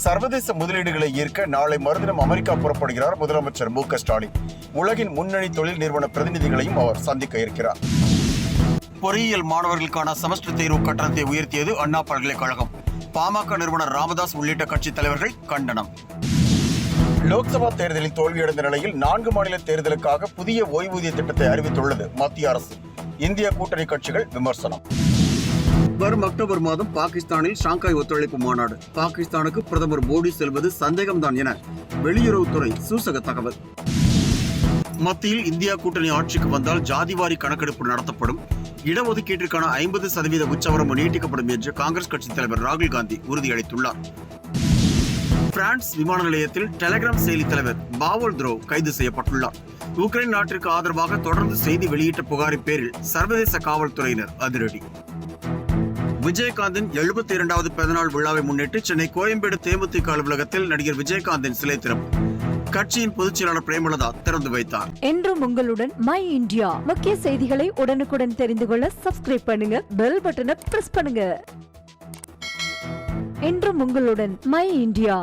சர்வதேச முதலீடுகளை ஈர்க்க நாளை மறுதினம் அமெரிக்கா புறப்படுகிறார் முதலமைச்சர் மு.க.ஸ்டாலின். உலகின் முன்னணி தொழில் நிறுவன பிரதிநிதிகளையும் அவர் சந்திக்க இருக்கிறார். பொறியியல் மாணவர்களுக்கான செமஸ்டர் தேர்வு கட்டணத்தை உயர்த்தியது அண்ணா பல்கலைக்கழகம். பாமக நிறுவனர் ராமதாஸ் உள்ளிட்ட கட்சி தலைவர்கள் கண்டனம். லோக்சபா தேர்தலில் தோல்வியடைந்த நிலையில் 4 மாநில தேர்தலுக்காக புதிய ஓய்வூதிய திட்டத்தை அறிவித்துள்ளது மத்திய அரசு. இந்திய கூட்டணி கட்சிகள் விமர்சனம். வரும் அக்டோபர் மாதம் பாகிஸ்தானில் ஷாங்காய் ஒத்துழைப்பு மாநாடு. பாகிஸ்தானுக்கு பிரதமர் மோடி செல்வது சந்தேகம்தான் என வெளியுறவுத்துறை சூசக தகவல். மத்தியில் இந்தியா கூட்டணி ஆட்சிக்கு வந்தால் ஜாதிவாரி கணக்கெடுப்பு நடத்தப்படும். இடஒதுக்கீட்டிற்கான 50% உச்சவரம்பு நீட்டிக்கப்படும் என்று காங்கிரஸ் கட்சி தலைவர் ராகுல் காந்தி உறுதியளித்துள்ளார். பிரான்ஸ் விமான நிலையத்தில் டெலிகிராம் செயலி தலைவர் பாவோல் த்ரோவ் கைது செய்யப்பட்டுள்ளார். உக்ரைன் நாட்டிற்கு ஆதரவாக தொடர்ந்து செய்தி வெளியிட்ட புகாரின் பேரில் சர்வதேச காவல்துறையினர் அதிரடி. விஜயகாந்தின் 72வது பிறந்தநாள் விழாவை முன்னிட்டு சென்னை கோயம்பேடு தேமுதிக அலுவலகத்தில் நடிகர் விஜயகாந்தின் சிலை திறப்பு கட்சியின் பொதுச் செயலாளர் பிரேமலதா திறந்து வைத்தார். என்றும் உங்களுடன் மை இந்தியா. முக்கிய செய்திகளை உடனுக்குடன் தெரிந்து கொள்ள சப்ஸ்கிரைப் பண்ணுங்க, பெல் பட்டனை பிரஸ் பண்ணுங்க. என்றும் உங்களுடன் மை இந்தியா.